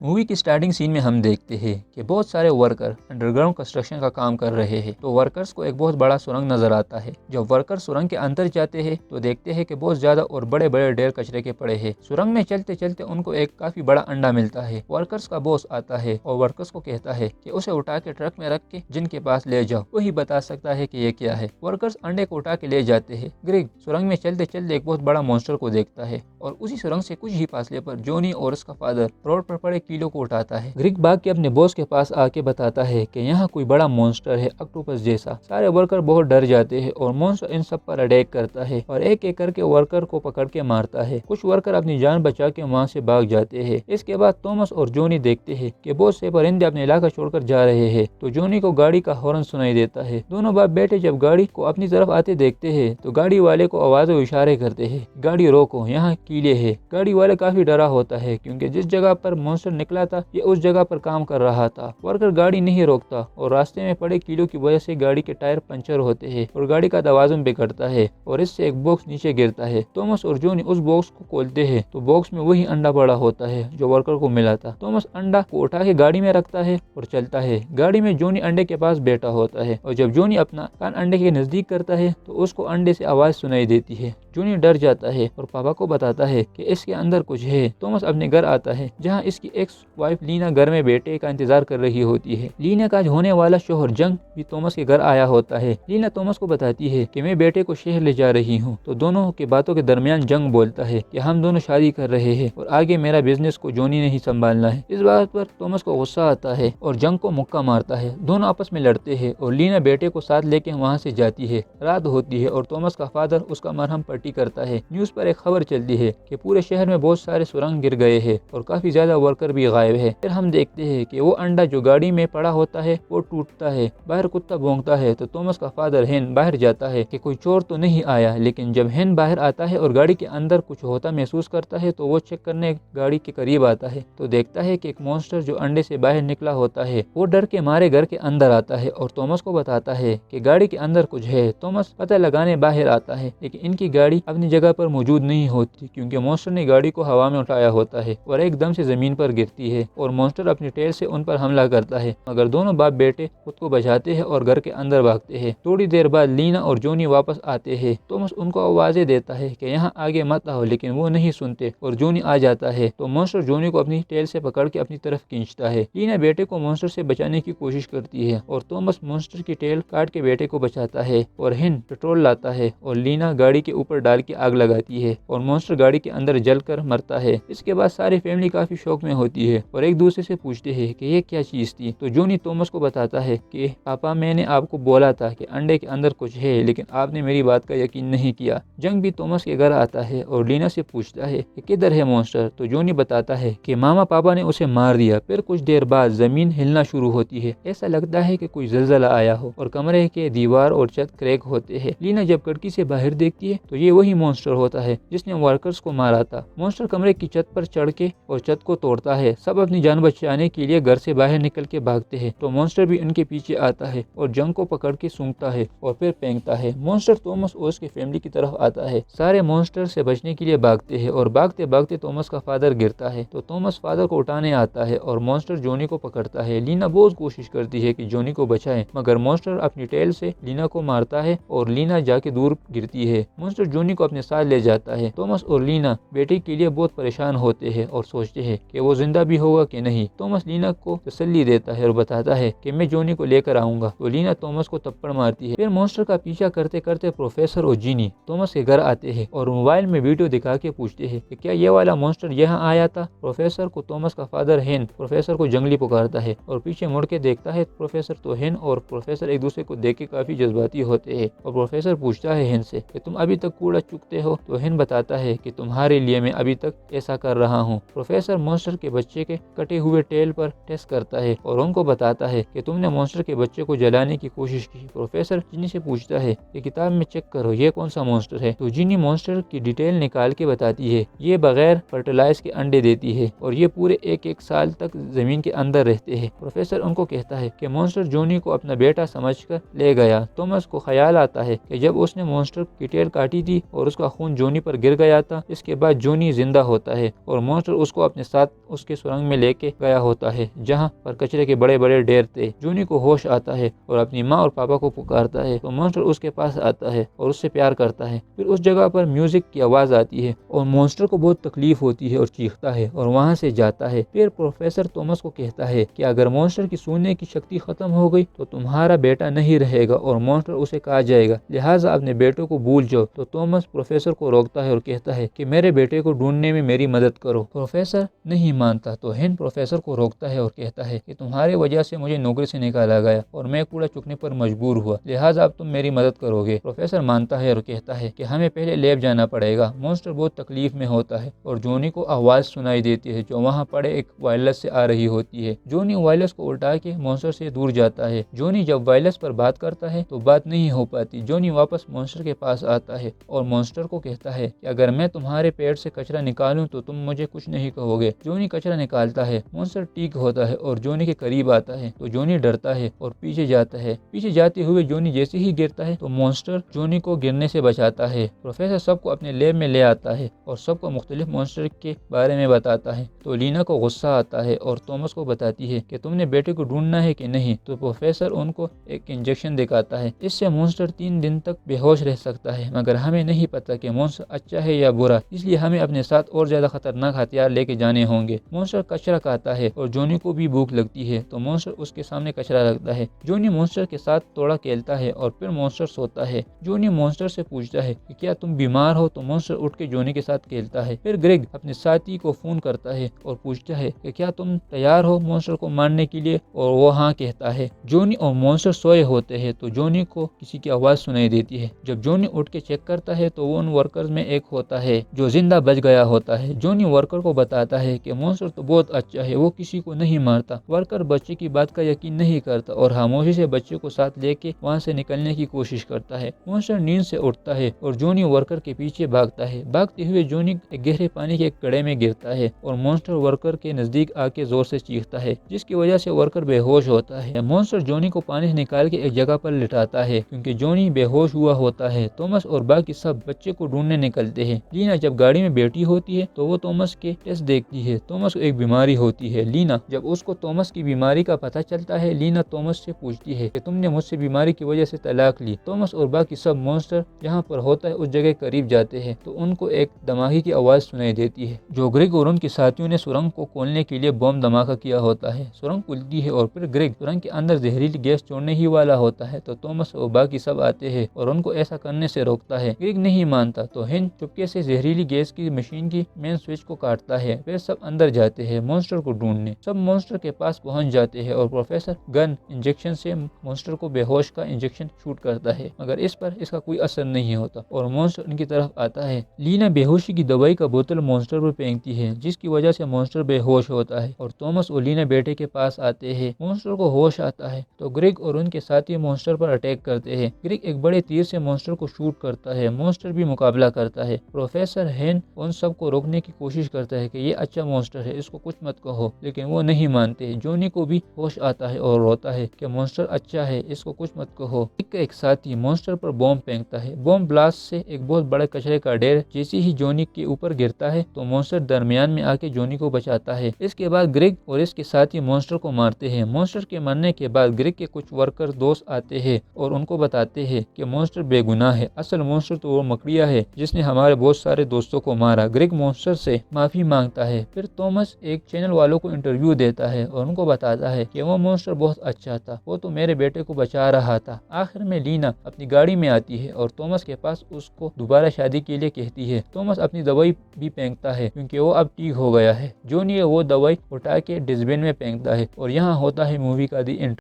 Movie की starting scene में हम देखते हैं कि बहुत सारे वर्कर अंडरग्राउंड कंस्ट्रक्शन का काम कर रहे हैं। तो वर्कर्स को एक बहुत बड़ा सुरंग नजर आता है। जब वर्कर सुरंग के अंदर जाते हैं तो देखते हैं कि बहुत ज्यादा और बड़े बड़े ढेर कचरे के पड़े हैं। सुरंग में चलते चलते उनको एक काफी बड़ा अंडा मिलता है। वर्कर्स का बॉस आता है और वर्कर्स को कहता है कि उसे उठा के ट्रक में रख के जिनके पास ले जाओ, वही बता सकता है कि ये क्या है। वर्कर्स अंडे को उठा के ले जाते हैं। ग्रेग सुरंग में चलते चलते एक बहुत बड़ा मॉन्स्टर को देखता है और उसी सुरंग से कुछ ही फासले पर जॉनी और उसका फादर रोड पर पड़े कीलों को उठाता है। ग्रीक भाग के अपने बॉस के पास आके बताता है कि यहाँ कोई बड़ा मॉन्स्टर है, ऑक्टोपस जैसा। सारे वर्कर बहुत डर जाते हैं और मॉन्स्टर इन सब पर अटैक करता है और एक एक करके वर्कर को पकड़ के मारता है। कुछ वर्कर अपनी जान बचा के वहाँ से भाग जाते हैं। इसके बाद थॉमस और जॉनी देखते हैं कि बहुत से परिंदे अपने इलाका छोड़कर जा रहे हैं। तो जॉनी को गाड़ी का हॉर्न सुनाई देता है। दोनों बाप बेटे जब गाड़ी को अपनी तरफ आते देखते हैं तो गाड़ी वाले को आवाज़ इशारे करते हैं, गाड़ी रोको, यहाँ कीले है। गाड़ी वाले काफी डरा होता है क्योंकि जिस जगह पर मॉन्स्टर निकला था ये उस जगह पर काम कर रहा था। वर्कर गाड़ी नहीं रोकता और रास्ते में पड़े कीलों की वजह से गाड़ी के टायर पंचर होते हैं और गाड़ी का तवाज़ुन बिगड़ता है और इससे एक बॉक्स नीचे गिरता है। थॉमस और जॉनी उस बॉक्स को खोलते हैं तो बॉक्स में वही अंडा पड़ा होता है जो वर्कर को मिला था। थॉमस अंडा को उठा के गाड़ी में रखता है और चलता है। गाड़ी में जॉनी अंडे के पास बैठा होता है और जब जॉनी अपना कान अंडे के नजदीक करता है तो उसको अंडे से आवाज सुनाई देती है। जॉनी डर जाता है और पापा को बताता है कि इसके अंदर कुछ है। थॉमस अपने घर आता है जहां इसकी एक्स वाइफ लीना घर में बेटे का इंतजार कर रही होती है। लीना का होने वाला शोहर जंग भी थॉमस के घर आया होता है। लीना थॉमस को बताती है कि मैं बेटे को शहर ले जा रही हूँ। तो दोनों के बातों के दरमियान जंग बोलता है कि हम दोनों शादी कर रहे हैं और आगे मेरा बिजनेस को जॉनी ने ही संभालना है। इस बात पर थॉमस को गुस्सा आता है और जंग को मुक्का मारता है। दोनों आपस में लड़ते हैं और लीना बेटे को साथ लेके वहाँ से जाती है। रात होती है और थॉमस का फादर उसका मरहम पट्टी करता है। न्यूज़ पर एक खबर चलती है कि पूरे शहर में बहुत सारे सुरंग गिर गए हैं और काफी ज्यादा वर्कर भी गायब है। फिर हम देखते हैं कि वो अंडा जो गाड़ी में पड़ा होता है वो टूटता है। बाहर कुत्ता भौंकता है तो थॉमस का फादर हेन बाहर जाता है कि कोई चोर तो नहीं आया, लेकिन जब हेन बाहर आता है और गाड़ी के अंदर कुछ होता महसूस करता है तो वो चेक करने गाड़ी के करीब आता है तो देखता है कि एक मॉन्स्टर जो अंडे से बाहर निकला होता है वो डर के मारे घर के अंदर आता है और थॉमस को बताता है कि गाड़ी के अंदर कुछ है। थॉमस पता लगाने बाहर आता है लेकिन इनकी गाड़ी अपनी जगह पर मौजूद नहीं होती क्योंकि मॉन्स्टर ने गाड़ी को हवा में उठाया होता है और एकदम से जमीन पर गिरती है और मॉन्स्टर अपनी टेल से उन पर हमला करता है, मगर दोनों बाप बेटे खुद को बचाते हैं और घर के अंदर भागते हैं। थोड़ी देर बाद लीना और जॉनी वापस आते हैं। थॉमस उनको आवाजें देता है कि यहाँ आगे मत आओ, लेकिन वो नहीं सुनते और जॉनी आ जाता है तो मॉन्स्टर जॉनी को अपनी टेल से पकड़ के अपनी तरफ खींचता है। लीना बेटे को मॉन्स्टर से बचाने की कोशिश करती है और थॉमस मॉन्स्टर की टेल काट के बेटे को बचाता है और हिन पेट्रोल लाता है और लीना गाड़ी के ऊपर डाल के आग लगाती है और मॉन्स्टर गाड़ी के अंदर जलकर मरता है। इसके बाद सारी फैमिली काफी शौक में होती है और एक दूसरे से पूछते हैं कि ये क्या चीज थी। तो जॉनी थॉमस को बताता है कि पापा मैंने आपको बोला था कि अंडे के अंदर कुछ है, लेकिन आपने मेरी बात का यकीन नहीं किया। जंग भी थॉमस के घर आता है और लीना से पूछता है कि किधर है मॉन्स्टर। तो जॉनी बताता है कि मामा पापा ने उसे मार दिया। फिर कुछ देर बाद जमीन हिलना शुरू होती है। ऐसा लगता है कि कोई जलजला आया हो और कमरे के दीवार और छत क्रैक होते हैं। लीना जब खिड़की से बाहर देखती है तो ये वही मॉन्स्टर होता है जिसने वर्कर्स को मारा था। मॉन्स्टर कमरे की छत पर चढ़ के और छत को तोड़ता है। सब अपनी जान बचाने के लिए घर से बाहर निकल के भागते हैं तो मॉन्स्टर भी उनके पीछे आता है और जंग को पकड़ के सूंघता है और फिर फेंकता है। मॉन्स्टर थॉमस और उसकी फैमिली की तरफ आता है। सारे मॉन्स्टर से बचने के लिए भागते हैं और भागते भागते थॉमस का फादर गिरता है तो थॉमस फादर को उठाने आता है और मॉन्स्टर जॉनी को पकड़ता है। लीना बहुत कोशिश करती है कि जॉनी को बचाए, मगर मॉन्स्टर अपनी टेल से लीना को मारता है और लीना जाके दूर गिरती है। मॉन्स्टर जॉनी को अपने साथ ले जाता है। थॉमस और लीना बेटे के लिए बहुत परेशान होते हैं और सोचते हैं कि वो जिंदा भी होगा कि नहीं। थॉमस लीना को तसल्ली देता है और बताता है कि मैं जॉनी को लेकर आऊंगा। तो लीना थॉमस को थप्पड़ मारती है। फिर मॉन्स्टर का पीछा करते करते प्रोफेसर और जीनी थॉमस के घर आते हैं और मोबाइल में वीडियो दिखा के पूछते हैं कि क्या ये वाला मॉन्स्टर यहाँ आया था। प्रोफेसर को थॉमस का फादर हेन प्रोफेसर को जंगली पुकारता है और पीछे मुड़ के देखता है प्रोफेसर तो हेन और प्रोफेसर एक दूसरे को देख के काफी जज्बाती होते हैं और प्रोफेसर पूछता है हेन से कि तुम अभी तक कूड़ा चुगते हो। तो हेन बताता है कि तुम्हारे लिए मैं अभी तक ऐसा कर रहा हूँ। प्रोफेसर मॉन्स्टर के बच्चे के कटे हुए टेल पर टेस्ट करता है और उनको बताता है कि तुमने मॉन्स्टर के बच्चे को जलाने की कोशिश की। प्रोफेसर जिनी से पूछता है कि किताब में चेक करो ये कौन सा मॉन्स्टर है। तो जिनी मॉन्स्टर की डिटेल निकाल के बताती है ये बगैर फर्टिलाइज के अंडे देती है और ये पूरे एक साल तक जमीन के अंदर रहते हैं। प्रोफेसर उनको कहता है कि मॉन्स्टर जॉनी को अपना बेटा समझकर ले गया। थॉमस को ख्याल आता है कि जब उसने मॉन्स्टर की टेल काटी थी और उसका खून जॉनी पर गिर गया था, इसके बाद जॉनी जिंदा होता है और मॉन्स्टर उसको अपने साथ उसके के सुरंग में लेके गया होता है जहाँ पर कचरे के बड़े बड़े ढेर थे। जॉनी को होश आता है और अपनी माँ और पापा को पुकारता है तो मॉन्स्टर उसके पास आता है और उससे प्यार करता है। फिर उस जगह पर म्यूजिक की आवाज आती है और मॉन्स्टर को बहुत तकलीफ होती है और चीखता है और वहाँ से जाता है। फिर प्रोफेसर थॉमस को कहता है कि अगर मॉन्स्टर की सुनने की शक्ति खत्म हो गई तो तुम्हारा बेटा नहीं रहेगा और मॉन्स्टर उसे खा जाएगा, लिहाजा अपने बेटे को भूल जाओ। तो थॉमस प्रोफेसर को रोकता है और कहता है कि मेरे बेटे को ढूंढने में मेरी मदद करो। प्रोफेसर नहीं मानता तो हेन प्रोफेसर को रोकता है और कहता है कि तुम्हारी वजह से मुझे नौकरी से निकाला गया और मैं कूड़ा चुकने पर मजबूर हुआ, लिहाजा अब तुम मेरी मदद करोगे। प्रोफेसर मानता है और कहता है कि हमें पहले लैब जाना पड़ेगा। मॉन्स्टर बहुत तकलीफ में होता है और जॉनी को आवाज सुनाई देती है जो वहाँ पड़े एक वायरलेस से आ रही होती है। जॉनी वायरलेस को उल्टा के मॉन्स्टर से दूर जाता है। जॉनी जब वायरलेस पर बात करता है तो बात नहीं हो पाती। जॉनी वापस मॉन्स्टर के पास आता है और मॉन्स्टर को कहता है कि अगर मैं तुम्हारे पेट से कचरा निकालूं तो तुम मुझे कुछ नहीं कहोगे। जॉनी कचरा निकालता है, मॉन्स्टर ठीक होता है और जॉनी के करीब आता है तो जॉनी डरता है और पीछे जाता है। पीछे जाते हुए जॉनी जैसे ही गिरता है तो मॉन्स्टर जॉनी को गिरने से बचाता है। प्रोफेसर सबको अपने लैब में ले आता है और सबको मुख्तलिफ मॉन्स्टर के बारे में बताता है। तो लीना को गुस्सा आता है और थॉमस को बताती है कि तुमने बेटे को ढूंढना है कि नहीं। तो प्रोफेसर उनको एक इंजेक्शन दिखाता है, इससे मॉन्स्टर 3 दिन तक बेहोश रह सकता है, मगर हमें नहीं पता कि मॉन्स्टर अच्छा है या बुरा, इसलिए हमें अपने साथ और ज्यादा खतरनाक हथियार लेके जाने होंगे। मॉन्स्टर कचरा खाता है और जॉनी को भी भूख लगती है तो मॉन्स्टर उसके सामने कचरा रखता है। जॉनी मॉन्स्टर के साथ थोड़ा खेलता है और फिर मॉन्स्टर सोता है। जॉनी मॉन्स्टर से पूछता है कि क्या तुम बीमार हो, तो मॉन्स्टर उठ के जॉनी के साथ खेलता है। फिर ग्रेग अपने साथी को फोन करता है और पूछता है कि क्या तुम तैयार हो मॉन्स्टर को मारने के लिए, और वो हाँ कहता है। जॉनी और मॉन्स्टर सोए होते हैं तो जॉनी को किसी की आवाज सुनाई देती है। जब जॉनी उठ के चेक करता है तो वो उन वर्कर्स में एक होता है जो जिंदा बच गया होता है। जॉनी वर्कर को बताता है कि मॉन्स्टर तो बहुत अच्छा है, वो किसी को नहीं मारता। वर्कर बच्चे की बात का यकीन नहीं करता और खामोशी से बच्चे को साथ लेके वहाँ से निकलने की कोशिश करता है। मॉन्स्टर नींद से उठता है और जॉनी वर्कर के पीछे भागता है। भागते हुए जॉनी एक गहरे पानी के एक गड्ढे में गिरता है और मॉन्स्टर वर्कर के नजदीक आके जोर से चीखता है जिसकी वजह से वर्कर बेहोश होता है। मॉन्स्टर जॉनी को पानी से निकाल के एक जगह पर लिटाता है क्योंकि जॉनी बेहोश हुआ होता है। थॉमस और बाकी सब बच्चे को ढूंढने निकलते हैं। लीना जब गाड़ी में बैठी होती है तो वो थॉमस के टेस्ट देखती है। थॉमस को एक बीमारी होती है। लीना जब उसको थॉमस की बीमारी का पता चलता है, लीना थॉमस से पूछती है कि तुमने मुझसे बीमारी की वजह से तलाक ली। थॉमस और बाकी सब मॉन्स्टर जहाँ पर होता है उस जगह करीब जाते हैं तो उनको एक धमाके की आवाज सुनाई देती है। जो ग्रेग और उनके साथियों ने सुरंग को खोलने के लिए बम धमाका किया होता है। सुरंग खुलती है और फिर ग्रेग सुरंग के अंदर जहरीली गैस छोड़ने ही वाला होता है तो थॉमस और बाकी सब आते हैं और उनको ऐसा करने से रोकता है। ग्रेग नहीं मानता तो हेन चुपके से जहरीली गैस की मशीन की मेन स्विच को काटता है। फिर सब अंदर जाते हैं मॉन्स्टर को ढूंढने। सब मॉन्स्टर के पास पहुंच जाते हैं और प्रोफेसर गन इंजेक्शन से मॉन्स्टर को बेहोश का इंजेक्शन शूट करता है, मगर इस पर इसका कोई असर नहीं होता और मॉन्स्टर उनकी तरफ आता है। लीना बेहोशी की दवाई का बोतल मॉन्स्टर पर फेंकती है जिसकी वजह से मॉन्स्टर बेहोश होता है और थॉमस और लीना बेटे के पास आते हैं। मॉन्स्टर को होश आता है तो ग्रेग और उनके साथी मॉन्स्टर पर अटैक करते हैं। ग्रेग एक बड़े तीर से मॉन्स्टर को शूट करता है। मॉन्स्टर भी मुकाबला करता है। प्रोफेसर हेन उन सब को रोकने की कोशिश करता है कि ये अच्छा मॉन्स्टर है, इसको कुछ मत कहो, लेकिन वो नहीं मानते। जॉनी को भी होश आता है और रोता है कि मॉन्स्टर अच्छा है, इसको कुछ मत कहो। एक साथी मॉन्स्टर पर बॉम्ब फेंकता है। बॉम्ब ब्लास्ट से एक बहुत बड़े कचरे का ढेर जैसे ही जॉनी के ऊपर गिरता है तो मॉन्स्टर दरमियान में आके जॉनी को बचाता है। इसके बाद ग्रेग और इसके साथी मॉन्स्टर को मारते हैं। मॉन्स्टर के मरने के बाद ग्रेग के कुछ वर्कर दोस्त आते हैं और उनको बताते हैं कि मॉन्स्टर बेगुनाह है, असल मॉन्स्टर तो वो मकड़िया है जिसने हमारे बहुत सारे दोस्तों को मारा। ग्रेग मॉन्स्टर से माफी मांगता है। फिर थॉमस एक चैनल वालों को इंटरव्यू देता है और उनको बताता है कि वो मॉन्स्टर बहुत अच्छा था, वो तो मेरे बेटे को बचा रहा था। आखिर में लीना अपनी गाड़ी में आती है और थॉमस के पास उसको दोबारा शादी के लिए कहती है। थॉमस अपनी दवाई भी फेंकता है क्योंकि वो अब ठीक हो गया है। जॉनी वो दवाई उठा के डस्टबिन में फेंकता है और यहाँ होता है मूवी का दी एंड।